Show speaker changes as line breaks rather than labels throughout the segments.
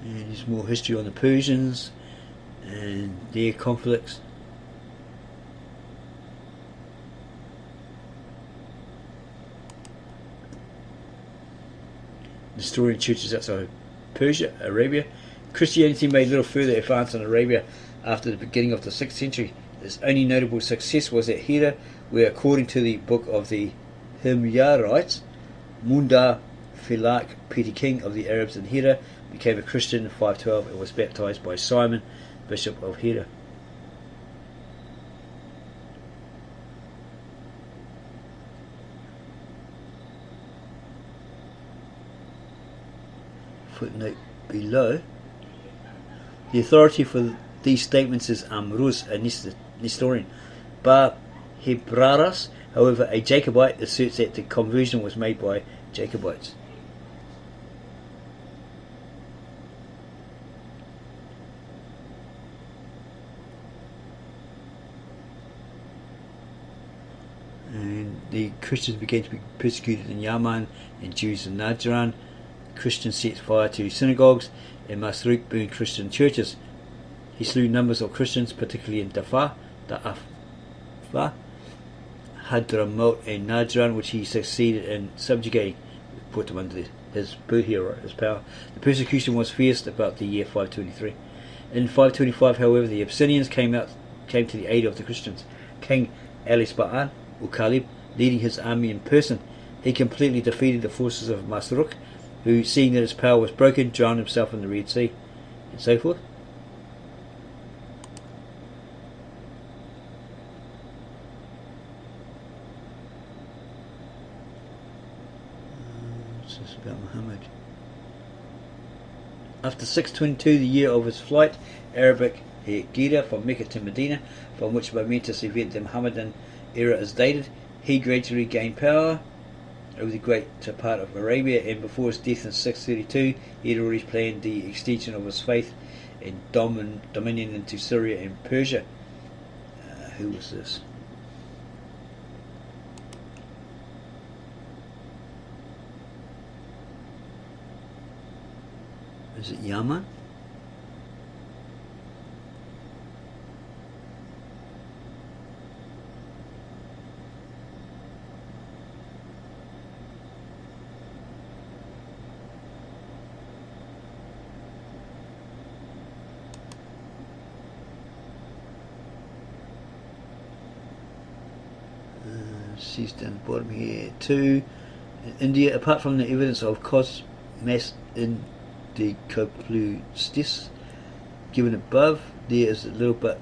And there's more history on the Persians and their conflicts. Nestorian churches outside Persia, Arabia. Christianity made little further advance in Arabia after the beginning of the 6th century. Its only notable success was at Hira, where, according to the book of the Himyarites, Munda Filak, petty king of the Arabs in Hira, became a Christian in 512 and was baptized by Simon, bishop of Hira. Footnote below. The authority for these statements is Amrus, a Nestorian. Bar Hebraras, however, a Jacobite, asserts that the conversion was made by Jacobites. And the Christians began to be persecuted in Yaman and Jews in Najran. Christians set fire to synagogues, and Masruk burned Christian churches. He slew numbers of Christians, particularly in Da'afah, Hadramaut and Najran, which he succeeded in subjugating, put them under his power. The persecution was fierce about the year 523. In 525, however, the Assyrians came to the aid of the Christians. King Alisba'an, Uqalib, leading his army in person, he completely defeated the forces of Masruk, who, seeing that his power was broken, drowned himself in the Red Sea, and so forth. What's this about Muhammad? After 622, the year of his flight, Arabic Hijra from Mecca to Medina, from which momentous event the Muhammadan era is dated, he gradually gained power over the greater part of Arabia, and before his death in 632 he had already planned the extension of his faith and dominion into Syria and Persia. Who was this? Is it Yaman? See down the bottom here too. In India, apart from the evidence of cosmas indicopleustis given above, there's little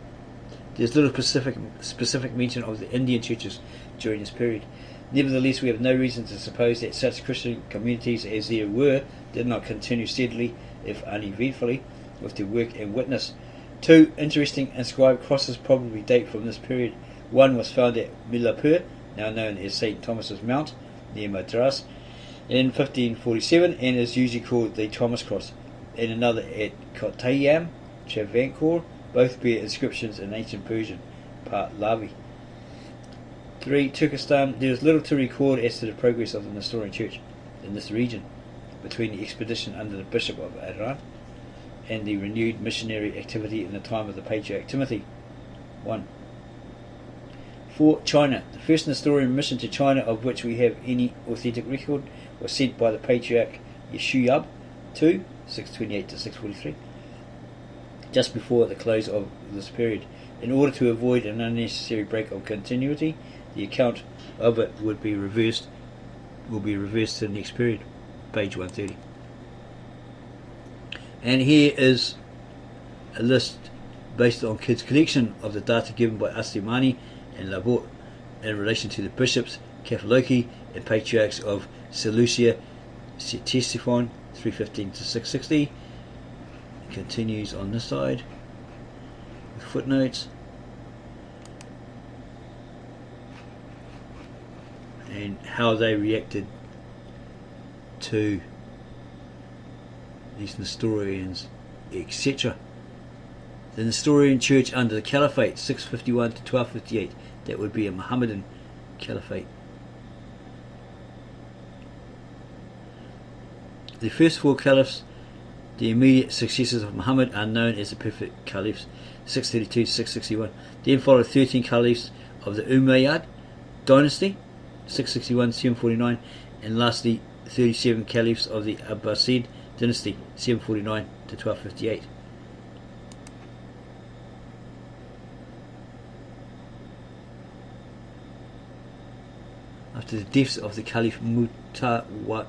specific mention of the Indian churches during this period. Nevertheless, we have no reason to suppose that such Christian communities as there were did not continue steadily, if uneventfully, with their work and witness. Two interesting inscribed crosses probably date from this period. One was found at Milapur, now known as St Thomas's Mount, near Madras, in 1547, and is usually called the Thomas Cross, and another at Kottayam, Travancore. Both bear inscriptions in ancient Persian, Pahlavi. 3. Turkestan. There is little to record as to the progress of the Nestorian Church in this region between the expedition under the Bishop of Iran and the renewed missionary activity in the time of the Patriarch Timothy. 1. 4. China. The first Nestorian mission to China of which we have any authentic record was sent by the Patriarch Yeshuyab 2, 628 to 643, just before the close of this period. In order to avoid an unnecessary break of continuity, the account of it will be reversed to the next period, page 130. And here is a list based on Kidd's collection of the data given by Astimani and Labort in relation to the bishops, Catholici, and patriarchs of Seleucia, Ctesiphon 315 to 660. It continues on this side with footnotes and how they reacted to these Nestorians, etc. The Nestorian Church under the Caliphate, 651 to 1258. That would be a Mohammedan Caliphate. The first four caliphs The immediate successors of Muhammad are known as the Perfect Caliphs, 632 to 661. Then followed 13 Caliphs of the Umayyad dynasty, 661 to 749, and lastly 37 Caliphs of the Abbasid dynasty, 749 to 1258. After the deaths of the Caliph Mutawakil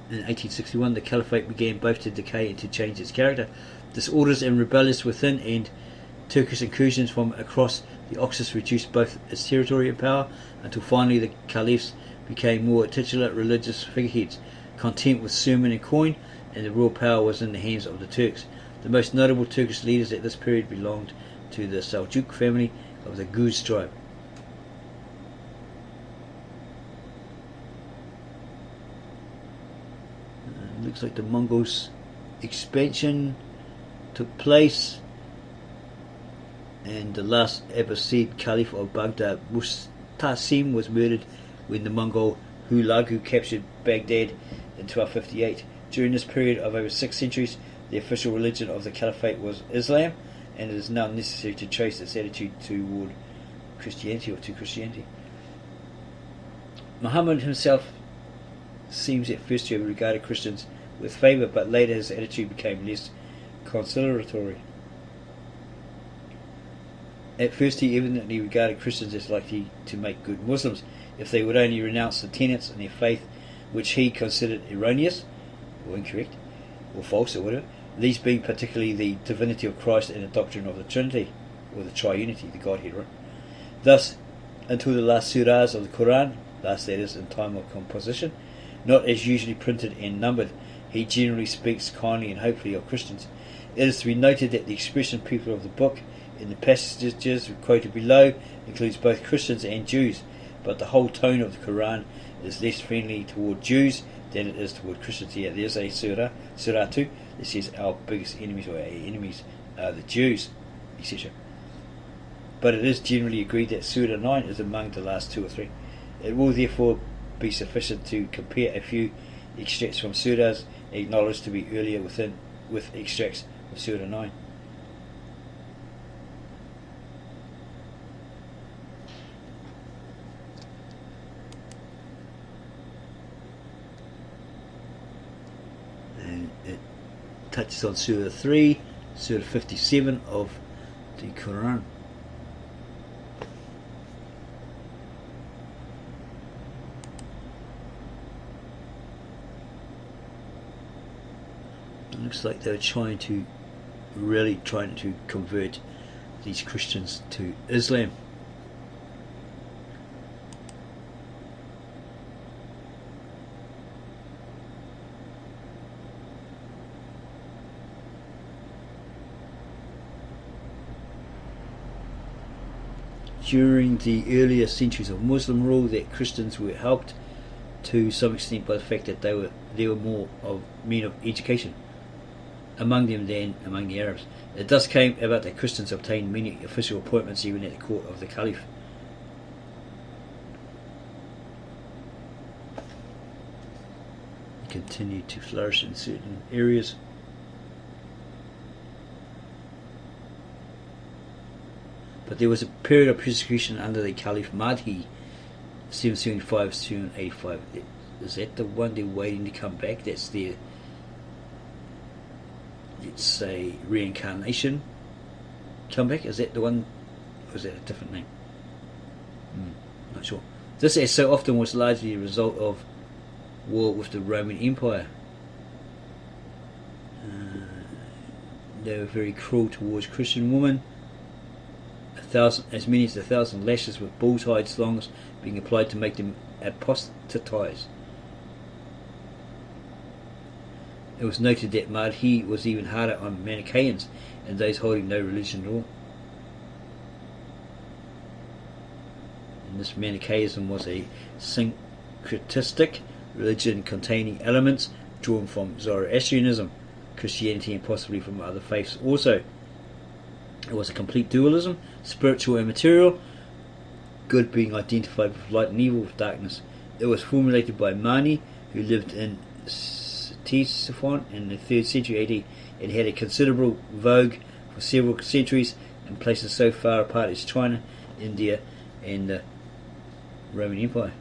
in 1861, the caliphate began both to decay and to change its character. Disorders and rebellions within and Turkish incursions from across the Oxus reduced both its territory and power, until finally the caliphs became more titular religious figureheads, content with sermon and coin, and the real power was in the hands of the Turks. The most notable Turkish leaders at this period belonged to the Seljuk family of the Guz tribe. Looks like the Mongols' expansion took place, and the last Abbasid Caliph of Baghdad, Mustasim, was murdered when the Mongol Hulagu captured Baghdad in 1258. During this period of over 6 centuries, the official religion of the Caliphate was Islam, and it is now necessary to trace its attitude toward Christianity or to Christianity. Muhammad himself seems at first to have regarded Christians with favour, but later his attitude became less conciliatory. At first he evidently regarded Christians as likely to make good Muslims if they would only renounce the tenets in their faith which he considered erroneous or incorrect or false or whatever, these being particularly the divinity of Christ and the doctrine of the Trinity or the Triunity, the Godhead. Right? Thus, until the last surahs of the Quran, last that is in time of composition, not as usually printed and numbered, he generally speaks kindly and hopefully of Christians. It is to be noted that the expression people of the book in the passages quoted below includes both Christians and Jews, but the whole tone of the Quran is less friendly toward Jews than it is toward Christians. Here there's a surah 2, that says our biggest enemies or our enemies are the Jews, etc. But it is generally agreed that Surah 9 is among the last 2 or 3. It will therefore be sufficient to compare a few extracts from surahs acknowledged to be earlier with extracts of Surah 9. And it touches on Surah 3, Surah 57 of the Quran. It looks like they were really trying to convert these Christians to Islam. During the earlier centuries of Muslim rule, that Christians were helped to some extent by the fact that there were more of men of education among them than among the Arabs. It thus came about that Christians obtained many official appointments even at the court of the Caliph. They continued to flourish in certain areas. But there was a period of persecution under the Caliph Mahdi, 775 to 785. Is that the one they're waiting to come back? That's their, let's say, reincarnation comeback? Is that the one, or is that a different name? Not sure. This, as so often, was largely a result of war with the Roman Empire. They were very cruel towards Christian women. As many as 1,000 lashes with bull's hide thongs being applied to make them apostatize. It was noted that Mahdi was even harder on Manichaeans and those holding no religion at all. And this Manichaeism was a syncretistic religion containing elements drawn from Zoroastrianism, Christianity, and possibly from other faiths also. It was a complete dualism, spiritual and material, good being identified with light and evil with darkness. It was formulated by Mani, who lived in 10th Ctesiphon in the 3rd century AD. It had a considerable vogue for several centuries in places so far apart as China, India, and the Roman Empire.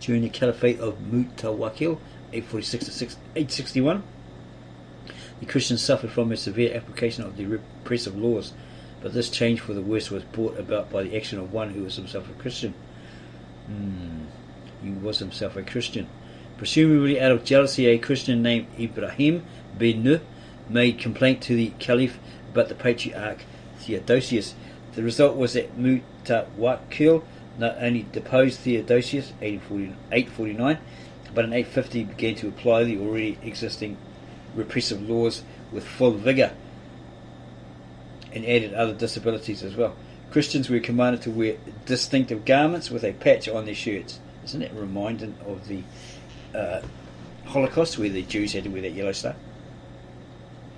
During the Caliphate of Mutawakil, 846 to 861, the Christians suffered from a severe application of the repressive laws, but this change for the worse was brought about by the action of one who was himself a Christian. He was himself a Christian. Presumably out of jealousy, a Christian named Ibrahim bin Nuh made complaint to the Caliph about the Patriarch Theodosius. The result was that Mutawakil not only deposed Theodosius 849, but in 850 began to apply the already existing repressive laws with full vigour, and added other disabilities as well. Christians were commanded to wear distinctive garments with a patch on their shirts. Isn't that reminding of the Holocaust, where the Jews had to wear that yellow star?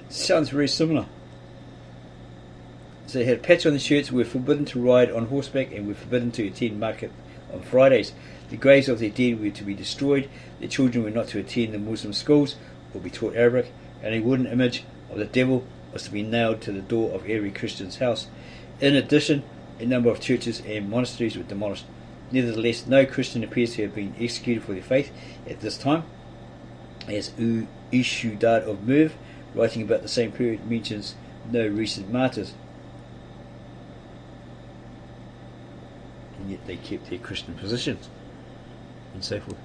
It sounds very similar. So they had a patch on the shirts, were forbidden to ride on horseback, and were forbidden to attend market on Fridays. The graves of their dead were to be destroyed. Their children were not to attend the Muslim schools or be taught Arabic, and a wooden image of the devil was to be nailed to the door of every Christian's house. In addition, a number of churches and monasteries were demolished. Nevertheless, no Christian appears to have been executed for their faith at this time, as Ishudad of Merv, writing about the same period, mentions no recent martyrs. And yet they kept their Christian positions and so forth.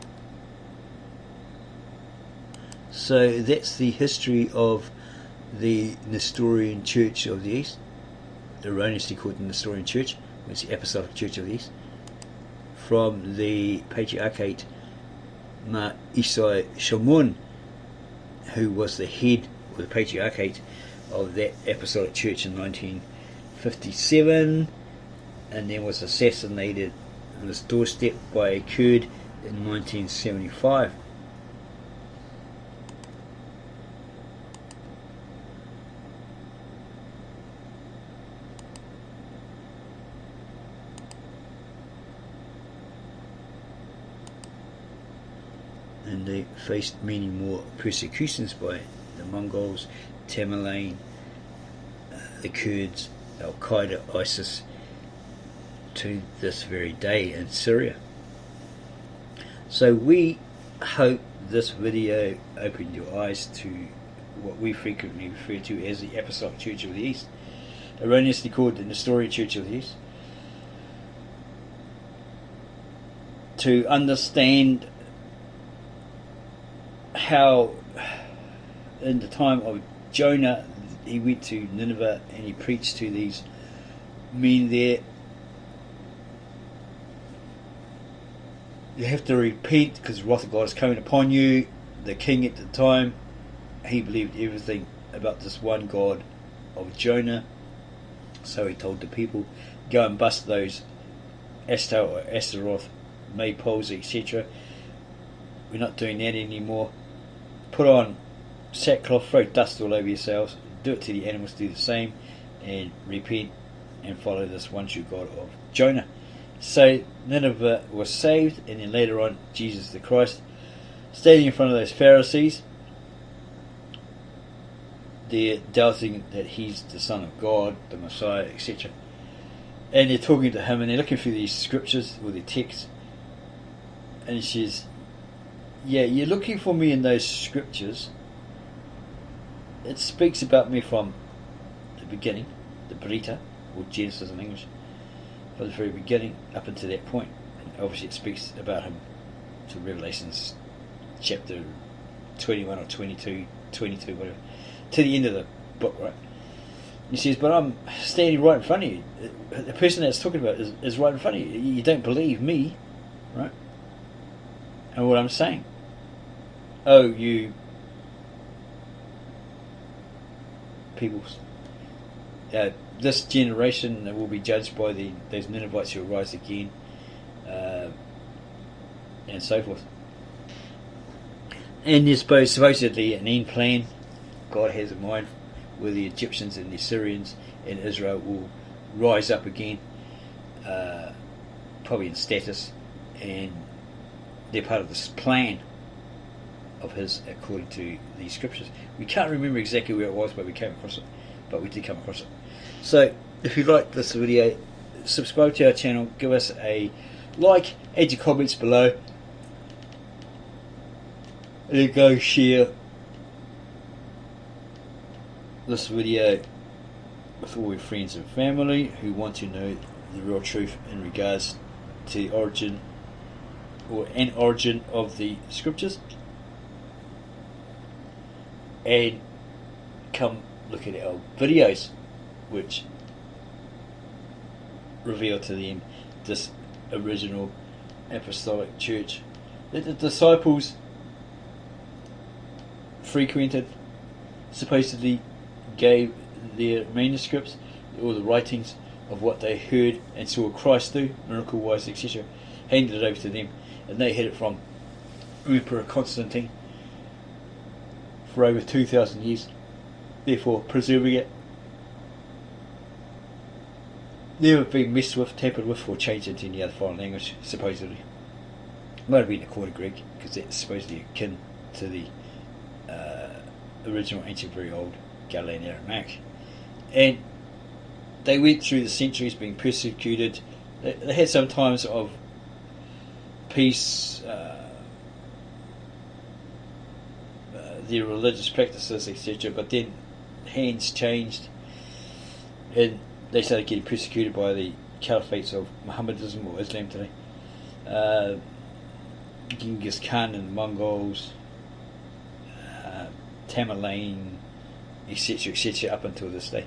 So that's the history of the Nestorian Church of the East, erroneously called the Nestorian Church. It's the Apostolic Church of the East, from the Patriarchate Ma Isai Shamun, who was the head of the Patriarchate of that Apostolic Church in 1957, and then was assassinated on his doorstep by a Kurd in 1975. And they faced many more persecutions by the Mongols, Tamerlane, the Kurds, Al-Qaeda, ISIS, to this very day in Syria. So we hope this video opened your eyes to what we frequently refer to as the Apostolic Church of the East, erroneously called the Nestorian Church of the East. To understand how in the time of Jonah he went to Nineveh and he preached to these men there. You have to repent because the wrath of God is coming upon you. The king at the time, he believed everything about this one God of Jonah, so he told the people, go and bust those Ashtar or Astaroth maypoles, etc. We're not doing that anymore. Put on sackcloth, throw dust all over yourselves, do it to the animals, do the same, and repent and follow this one true God of Jonah. So Nineveh was saved, and then later on Jesus the Christ, standing in front of those Pharisees, they're doubting that he's the Son of God, the Messiah, etc. And they're talking to him and they're looking through these scriptures or the texts, and he says, yeah, you're looking for me in those scriptures. It speaks about me from the beginning, the Brita, or Genesis in English, from the very beginning up until that point. And obviously it speaks about him to Revelations chapter 21 or 22, whatever, to the end of the book, right? He says, but I'm standing right in front of you. The person that's talking about is right in front of you. You don't believe me, right? And what I'm saying. Oh, you people, this generation will be judged by those Ninevites who will rise again, and so forth. And there's supposedly an end plan God has in mind where the Egyptians and the Assyrians and Israel will rise up again, probably in status, and they're part of this plan of his according to the scriptures. We can't remember exactly where it was, but we came across it. But we did come across it. So if you like this video, subscribe to our channel, give us a like, add your comments below, and then go share this video with all your friends and family who want to know the real truth in regards to origin of the scriptures, and come look at our videos which reveal to them this original Apostolic Church that the disciples frequented, supposedly gave their manuscripts or the writings of what they heard and saw Christ do, miracle wise, etc., handed it over to them, and they had it from Emperor Constantine for over 2,000 years, therefore preserving it. Never been messed with, tampered with, or changed into any other foreign language, supposedly. Might have been a quarter Greek, because it's supposedly akin to the original ancient, very old Galilean Aramaic. And they went through the centuries being persecuted. They had some times of peace, their religious practices, etc., but then hands changed and they started getting persecuted by the caliphates of Mohammedanism or Islam today. Genghis Khan and the Mongols, Tamerlane, etc., etc., up until this day.